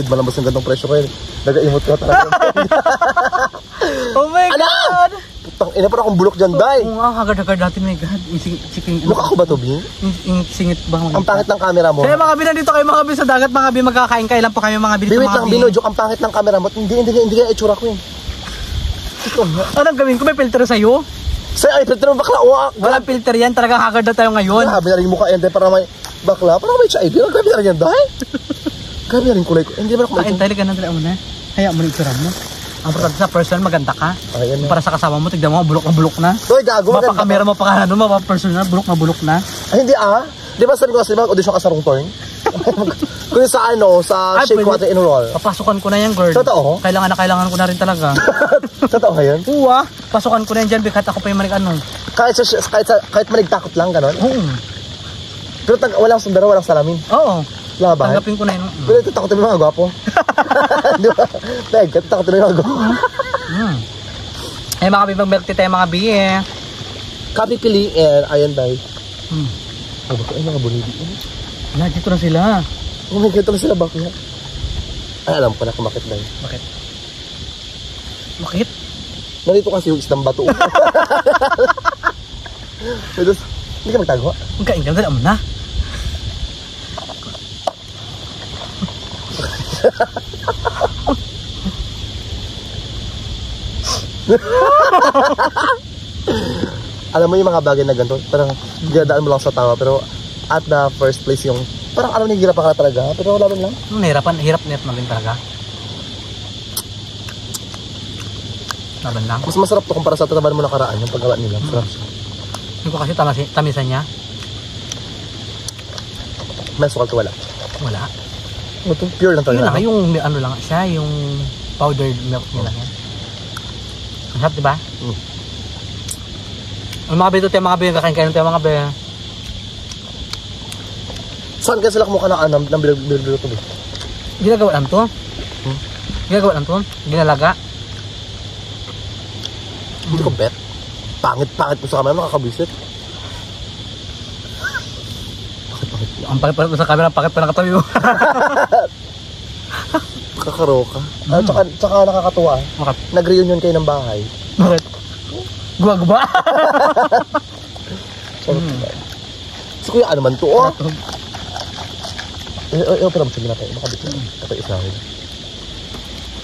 malambas yung gandong presyo ko yun. Nag-imot ka talaga. Oh my God! Putang ina, parang akong bulok dyan, day. Oo nga, hagad-hagad natin may God. Mukha ko ba to, Bing? Singit ba? Ang pangit ng camera mo. Kaya mga Bi, nandito kayo mga Bi sa dagat, mga Bi, magkakain kayo lang po kayo mga Bi. Wait lang, binodyo, ang pangit ng camera mo. Hindi kaya itsura ko yun. Anong gawin ko? May filter sa'yo? Ay, filter mo bakla. Walang filter yan, talagang hagad na tayo ngayon. Grabe na rin yung mukha yan, day, para may bakla. Parang may HIV. Grabe na rin yan, day. Grabe na rin kulay ko. Hindi naman ako kain tayo, ganun talaga muna. Hayaan mo na itsura mo. Ang importante sa personal, maganda ka. Para sa kasama mo, tignan mo, bulok na. Doy, gago, maganda. Mapa-camera mo pa ka, mapa-personal, bulok na. Ay, hindi Di ba sabi ko kasi mag-audition ka sa Rong Torn? Kung sa Shake Water and Roll. Papasukan ko na yan, girl. Totoo? Kailangan ko na rin talaga. Totoo nga yan? Oo pasukan ko na yan dyan, bikat ako pa yung manig-ano. Kahit manigtakot lang, gano'n? Oo. Pero walang sundaro, walang salamin. Oo. Laban? Tanggapin ko na yun. Pero takotin mo yung mga gwapo. Di ba? Dahil, takotin mo yung mga gwapo. Ay, mga bibang milk tea tayo, mga bi eh. Kapi pili, ayan dahil. Oh, bakit ay mga bonidi? Wala, dito na sila. Oh my God, ito na sila, bakit? Ay, alam ko na kung bakit dahil. Bakit? Bakit? Narito kasi yung isdang bato. Hindi ka magtago? Magkain ka, dala mo na. Alam mo yung mga bagay na ganito, parang ginadaan mo lang sa tawa, pero at the first place yung parang nahihirapan ka talaga, pero laban lang. Hirap na rin talaga. Laban lang. Mas masarap to kumpara sa tataban mo nakaraan, yung paggawa nila. Sarap siya. Yung ko kasi tamisan niya. May sukal to wala. Wala. Ito pure lang talaga. Yun lang, yung ano lang siya, yung powdered milk nila yan. Ang sarap, diba? Ang mga bito tayo, mga bito, kakain tayo, mga bito. Saan kaya sila kumukha ng bilog-bilog to? Ginagawa lang to? Ginagawa lang to? Ginalaga? Hindi ko bet. Pangit mo sa camera, nakakabisit. Ang pakit pa sa camera, pakit pa nakatabi mo. Kakaroka. Tsaka nakakatuwa. Nag-reunion kayo ng bahay. Bakit? Guwa-guwa. So kuya, ano man to? Pero mo siya ginatay. Makabit na. Kapag israhin.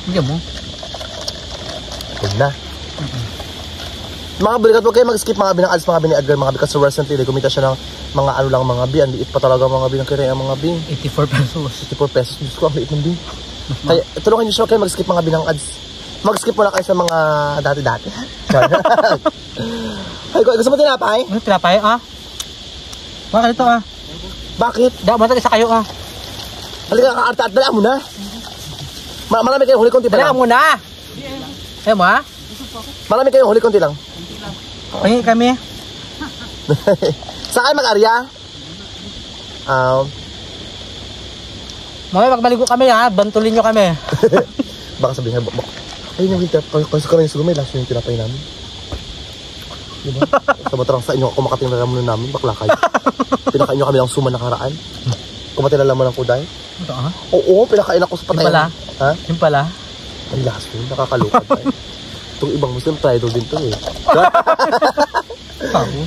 Hindi mo. Huwag na. Mga balikat, huwag kayo mag-skip mga binang ads, mga bini Edgar, mga because recently, kumita siya ng mga ano lang mga bi. Ang liit pa talaga mga bi ng kaya mga bi. 84 pesos. 84 pesos. Diyos ko, ang liit ng bi. Kaya tulungan niyo siya kayo mag-skip mga binang ads. Mag-skip muna kayo sa mga dati-dati. Ay, gusto mo tinapay? Ano tinapay Bakit ito Bakit? Dapat isa kayo Halika ka art dala mo na. Marami kayong huli konti pa lang. Dala mo na. Ayaw mo Marami kayong huli konti lang. Pahingi kami. Saan kayo mag-arya? Mga magmaligo kami bantulin nyo kami. Baka sabihin nga, ayun yung winter, kasi ka rin siguro may laso yung tinapay namin. Diba? Sa matarang sa inyo, kumakating na naman namin, bakla kayo. Pinakain nyo kami ng suman nakaraan. Kumating na laman ng kuday. Ito Oo, pinakain ako sa patayan. Yung pala? Ha? Yung pala? Ang laso, nakakalukad tayo. Itong ibang Muslim, traitor din to eh.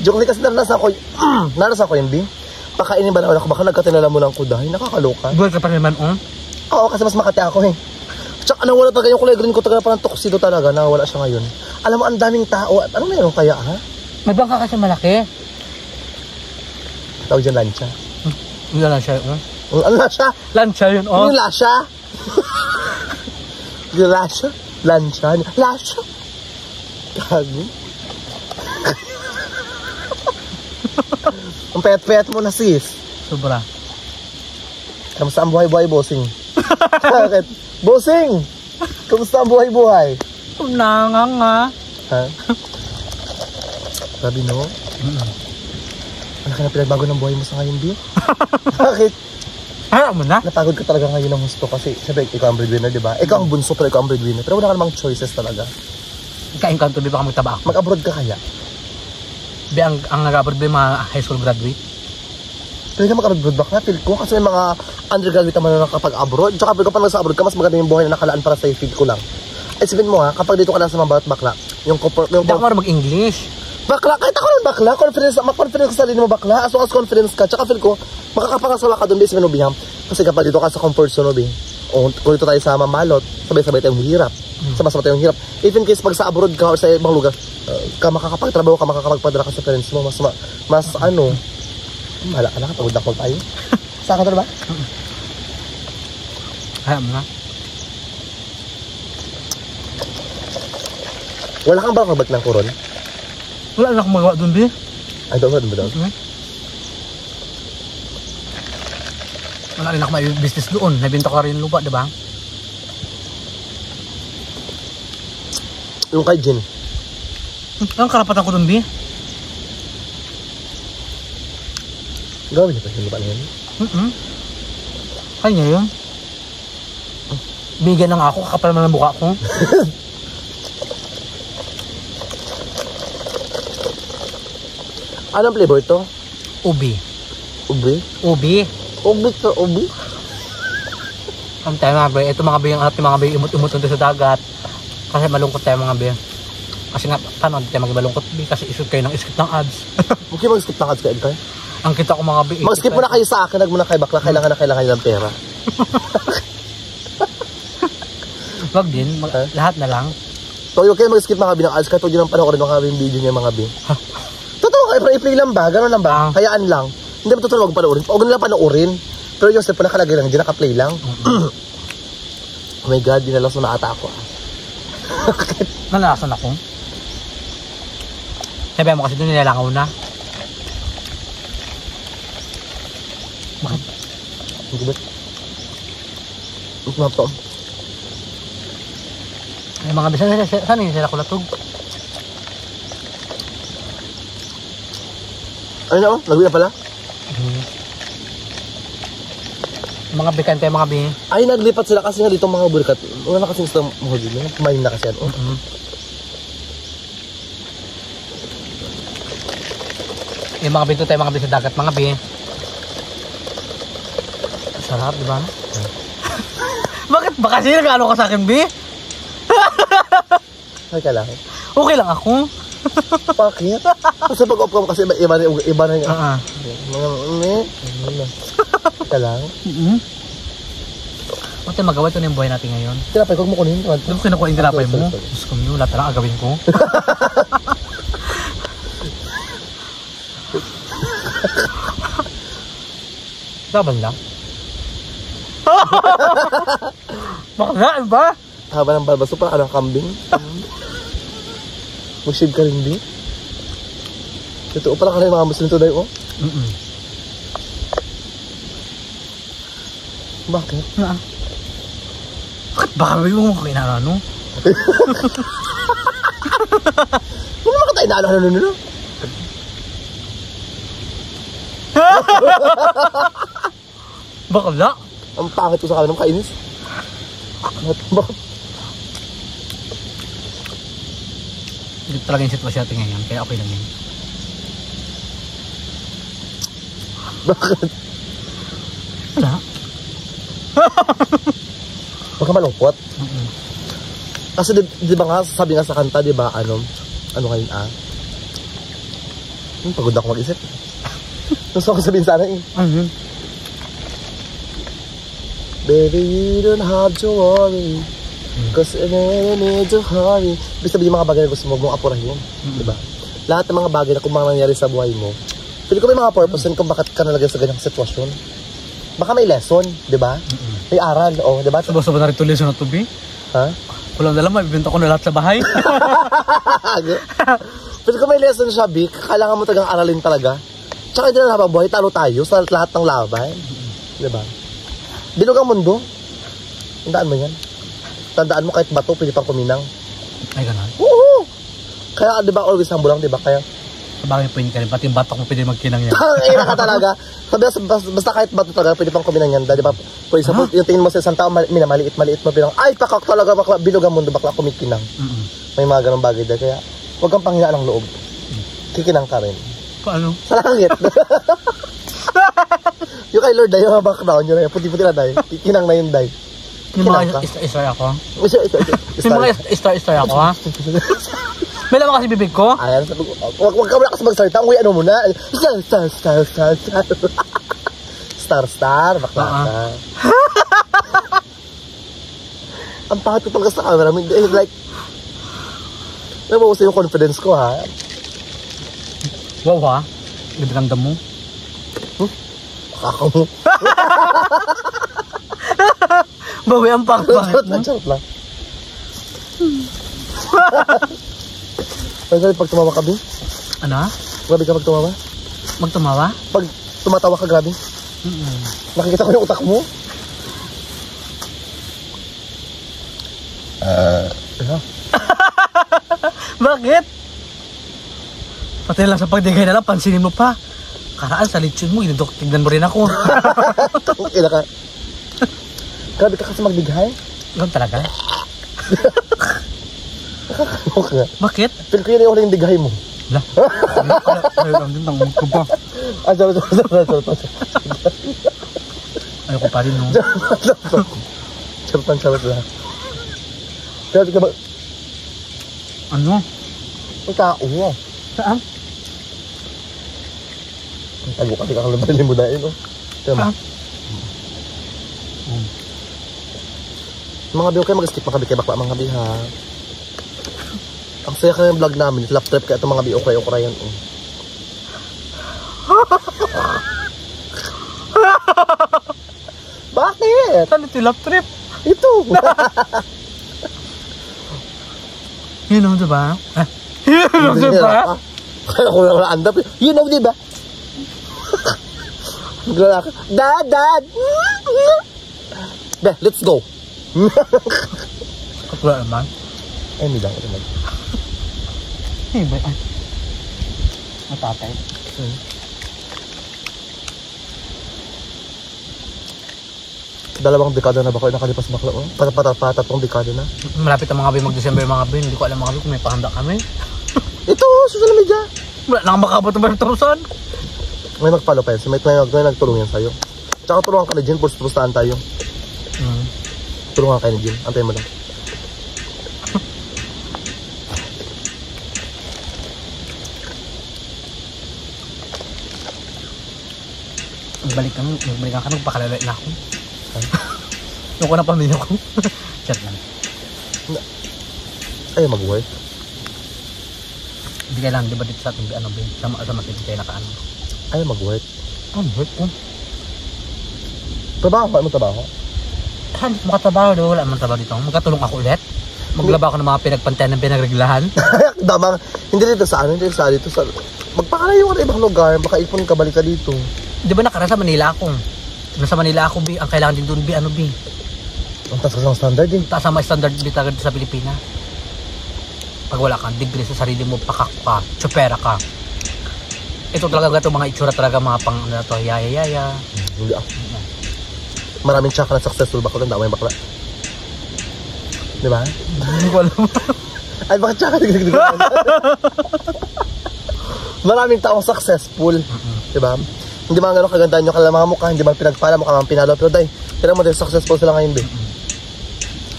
Joke lang kasi narasan ko yun, Bing. Pakainin ba naman ako, baka nagkatinala mo ng kuday, nakakaloka. Buwan ka pa naman, Oo, kasi mas makati ako eh. Tsaka nawala talaga yung kulay green ko, talaga parang tuxedo talaga, nawala siya ngayon. Alam mo, ang daming tao, ano meron kaya May bangka kasi malaki. Tawag dyan, lancha. Yung lansya Ano lasya? Lansya yun, Yung lasya? Yung lasya? Lancha? Lasya? Gago. Ang payat-payat mo na sis. Sobra. Kamusta ang buhay-buhay, bossing? Bakit? Bossing! Kamusta ang buhay-buhay? Nanganga. Ha? Sabi no? Ano ka na pinagbago ng buhay mo sa ngayon, Bi? Bakit? Ayaw mo na? Napagod ka talaga ngayon ng gusto kasi siyempre ikaw ang breadwinner, di ba? Ikaw ang bunso pero ikaw ang breadwinner. Pero wala ka namang choices talaga. Kain ka ito, baka magtaba ako. Mag-abroad ka kaya? Ang nag-abroad ba yung mga high school graduate? Pwede ka mag-abroad bakla, feel ko. Kasi may mga undergraduate naman na nakapag-abroad. Tsaka pwede ka pa nasa-abroad ka, mas maganda yung buhay na nakalaan para sa'yo, feel ko lang. Ay, sabihin mo ha, kapag dito ka lang sa mga bawat bakla, Hindi ako marunong mag-English. bakla, kahit ako rin bakla, confidence ka sa sarili mo bakla, as long as confidence ka, tsaka feel ko, makakapangasawa ka doon, base minubiham. Kasi kapag dito ka sa comfort zone, Nubi, o kung dito tayo sa mamalot, sabay-sabay tayong hirap. Sama-sama tayong hirap. If in case pag sa abroad ka or sa ibang lugar, ka makakapagtrabaho ka, makakapagpadala ka sa parents mo, mas ano, mahala ka na, pagod na tayo. Saan ka na ba? Kaya mo na. Wala kang ba kabat ng koron? Wala na akong magawa doon, Bi. Ay, doon ba doon? Wala rin ako may business doon. Nabinta ko rin lupa, di ba? Yung kay Jin. Ang karapatan ko doon, Bi. Gawin niyo pa yung lupa na yun? Kanya yun. Bigyan lang ako, kakapal naman ang buka ko. Anong flavor to? Ubi. Ubi? Ubi. Ubi to, ubi? Ang tayo mga be, ito mga be, yung ating mga be, imut-imut doon sa dagat. Kasi malungkot tayo mga be. Kasi nga, paano hindi tayo magmalungkot be? Kasi isip kayo ng skip ng ads. Huwag kayo mag-skip ng ads ka, Edgar. Ang kita ko mga be. Mag-skip muna kayo sa akin, muna kayo bakla, kailangan kayo ng pera. Wag din, lahat na lang. So, huwag kayo mag-skip mga be ng ads, katulad yun ang panoorin mga be yung video niya mga be. Totoo kayo, i-play lang ba? Gano'n lang ba? Hayaan lang. Hindi ba totoo wag panoorin? Huwag nila panoorin. Pero yung step po nakalagay lang, hindi naka-play lang. Oh my God, dinalas mo na ata ako. Nalasan ako. Sabi mo kasi doon nilalangaw na. Bakit? Hindi ba? Ito to. Ay mga bisan, saan yung sila kulatog? Ano na oh? Nagwi na pala? Mga bikan tayo mga bi. Ay, naglipat sila kasi nga dito mga burikat. Wala na kasi gusto mga burikat. Kumain na kasi yan. Oh. Yung mga binto tayo mga bi sa dagat mga bi. Sarap, di ba? Bakit ba kasi nag-ano ka sa akin, bi? Ay, kailangan. Okay lang ako. Bakit? Kasi pag-off ko kasi iba na yung kailangan. Bakit magawa ito na yung buhay natin ngayon? Tinapay, huwag mo kunin. Doon ko kinukuha yung tinapay mo. Diyos ko nyo, lahat lang agawin ko. Saban lang. Bakla, ba? Haba ng balbaso pa, ano, kambing. Mag-shave ka rin, di? Ito, pala ka rin mga Muslim today, oh. Bakit? Bakit ba kami mo kinarano? Ano naman ka tayo naano? Bakla? Ang pangit ko sa kanam, kainis. Bakit? Hindi talaga yung sitwasyon natin ngayon, kaya okay lang yun. Bakit? Wala. Huwag ka malungkot. Kasi di ba nga, sabi nga sa kanta, di ba, ano ngayon, pagod na ako mag-isip. Gusto ko sabihin sana eh. Baby, you don't have to worry. Cause I never need to hurry. Ibig sabihin yung mga bagay na gusto mo, mong apurahin. Diba? Lahat ng mga bagay na kung mga nangyari sa buhay mo, pili ko may mga purpose kung bakit ka nalagay sa ganyang sitwasyon. Baka may lesson, diba? May aral, oh, diba? Sabay-sabay na rin ito lesson na to, Bi. Ha? Walang dala, mabibenta ko na lahat sa bahay. Pili ko may lesson siya, Vic. Kailangan mo talagang aralin talaga. Tsaka hindi na habang buhay, talo tayo sa lahat ng laban. Diba? Bilog ang mundo. Tandaan mo yan. Tandaan mo kahit bato, pwede pang kuminang. Ay, ganun. Oo! Kaya, di ba, always humble lang, di ba? Kaya, sabagay po yun ka rin. Pati yung batok mo pwede magkinang yan. ay, naka talaga. Basta kahit bato talaga, pwede pang kuminang yan. Di ba? For example, yung tingin mo sa isang tao, maliit mo, bilang, ay, pakak talaga, bakla, bilog ang mundo, bakla, kumikinang. May mga ganong bagay dahil. Kaya, huwag kang panghinaan ng loob. Kikinang ka rin. Paano? Sa langit. Yung kay Lord, yung background, yun na, puti-puti na day. Kinang na yun day. Yung mga star ako. Yung mga star ako, ha? May laman kasi bibig ko. Ayan, wag ka muna kasi mag-start. Ang ano muna. Star. Bakla ka. Ang pangat ko talaga sa camera. Like, nabawasan yung confidence ko, ha? Wow, ha? Ganda mo. Kakao mo. Bawi ang pangpangit mo. Charot lang. Pag tumawa ka, Bing? Ano? Grabe ka pag tumawa? Magtumawa? Pag tumatawa ka, grabe? Nakikita ko yung utak mo? Bakit? Pati lang sa pagdigay na lang, pansinin mo pa. Karaan sa lechon mo, tignan mo rin ako. Ila ka. Grabe ka kasi magdighay? Ganun talaga? Nakakaloka nga. Bakit? Feel ko yun yung huling dighay mo. Lah? Ayun, din ang ko pa. Charot. Ayoko pa rin, no? Charot lang. Grabe ka ba? Ano? Ang tao. Saan? Ang tago ka, di ka kalabalin mo dahil, no? Tama. Mga biyo kayo, mag-skip mga biyo bakla, mga biyo, ha? Ang saya kayo yung vlog namin, lap trip kaya itong mga biyo ukray yan, oh. Bakit? Saan ito yung lap trip? Ito. Yun know, diba? Yun know, diba? Kaya ko lang andap. You know, diba? Maglalaka. Dad! Be, let's go. Katula naman. Ay, may lang. Hey, ba? Matatay. Dalawang dekada na ba kayo nakalipas bakla? Oh? Patatlong dekada na. Malapit ang mga bin, mag-December mga bin. Hindi ko alam mga bin kung may pahanda kami. Ito, social media. Wala nang makabot ng Bertrusan. May nag-follow pa yan. May nagtulong yan sa'yo. Tsaka tulungan ka na Jin. Pustahan tayo. Tulungan kayo ni Jin. Antayin mo lang. Magbalik ka, nagpakalalay na ako. Yung ko na pamilya ko. Chat lang. Ay, mag-work. Hindi kailangan, di ba dito sa ating ano, sa masin kayo nakaano. Ay, mag-work. Work ko. Trabaho ka? Anong trabaho? Saan makatrabaho? Di ba wala naman trabaho dito? Magkatulong ako ulit? Maglaba ako ng mga pinagpantayan ng pinagreglahan? Damang, hindi dito sa ano, hindi sa dito sa... Magpakalayo ka na ibang lugar, baka ipon ka, balik ka dito. Di ba nakara sa Manila ako? Nasa Manila ako, B. Ang kailangan din doon, B. Ano, B? Ang taas ka ng standard eh. Taas ang mga standard dito sa Pilipinas. Pag wala kang degree sa sarili mo, pakak ka, tsupera ka. Ito talaga ito, mga itsura talaga, mga pang, ano to, yaya. Hindi ako. Maraming tsaka na successful bakla, ang damay bakla. Di ba? Hindi ko alam. Ay, bakit tsaka? Maraming taong successful. Di ba? Hindi mga gano'ng kagandahan nyo kala mga mukha, hindi man pinagpala, mukha mga pinalo. Pero dahil, tira mo din, successful sila ngayon, be.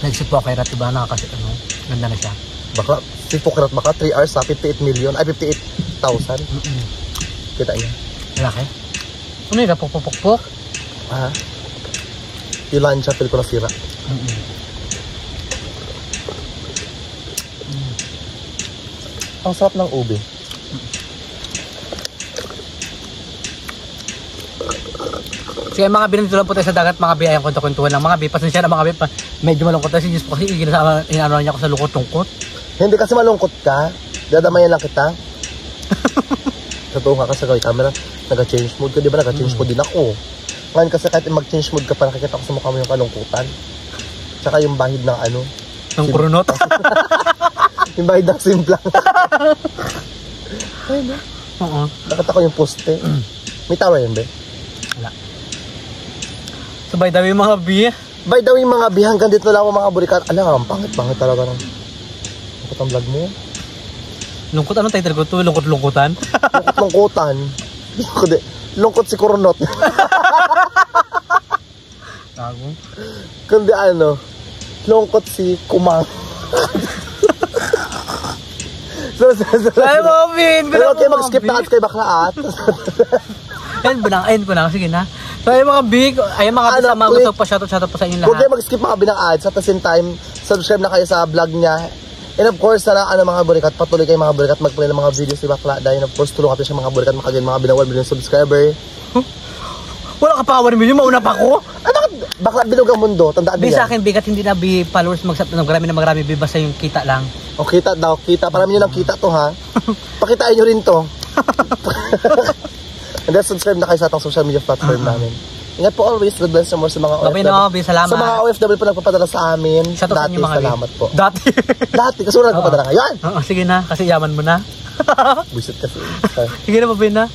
Nagsip po kay Rat, diba? Nakakasi, ano, ganda na siya. Bakla, si Pukrat baka 3 hours sa 58 million, ay 58,000. Kita niya. Malaki. Ano yun, pok. Ah, yung lunch feel ko nasira. Ang sarap ng ube. Sige mga binanito lang po tayo sa dagat, mga biyayang kwento-kwentuhan lang. Mga bi, pasensya na mga bi, medyo malungkot tayo si Diyos po kasi inano niya ako sa lungkot-lungkot. Hindi kasi malungkot ka, dadamayan lang kita. Totoo nga kasi kay camera, nag-change mood ka, di ba? Nag-change mood din ako. Ngayon kasi kahit mag-change mood ka pa, nakikita ko sa mukha mo yung kalungkutan. Tsaka yung bahid ng ano. Ng kurunot. Yung bahid ng simplang. Ay, ba? Oo. Nakita ko yung poste. May tawa yun, be? Wala. So by the way mga bi, by the way mga bi, hanggang dito lang ako mga burikat. Alam, pangit talaga ng lungkot ang vlog mo. Lungkot, anong title ko to? Lungkot-lungkutan? Lungkot-lungkutan. Lungkot si Kurunot. Gago. Kundi ano, lungkot si Kumang. Ay, Mabin! Pero okay, mag-skip na kay bakla at. Ayun po na. Sige na. So, ayun mga big, ayun mga big, mga gusto pa shoutout pa sa inyo Huwag lahat. kayo mag-skip mga binang ads. At the same time, subscribe na kayo sa vlog niya. And of course, sana mga burikat, patuloy kayo mga burikat mag-play ng mga videos ni Bakla. Dahil of course, tulong natin siya mga burikat makagain mga binang 1 million subscriber. Wala ka pa 1 million, mauna pa ako. Bakla, bilog ang mundo. Tandaan Bi niya. sa akin, bigat hindi na bi followers marami bi basta yung kita lang. O kita daw, kita. Parami nyo ng kita to ha. Pakitain nyo rin to. And then subscribe na kayo sa atong social media platform namin. Ingat po always. God bless you more sa mga Babay na ako, salamat. Sa mga OFW po nagpapadala sa amin. Shoutout sa Dati, inyo, mga salamat po. Dati. Dati, kasi wala nagpapadala ngayon. Oo, sige na, kasi yaman mo na. Buisit kasi. Sige na, babay na.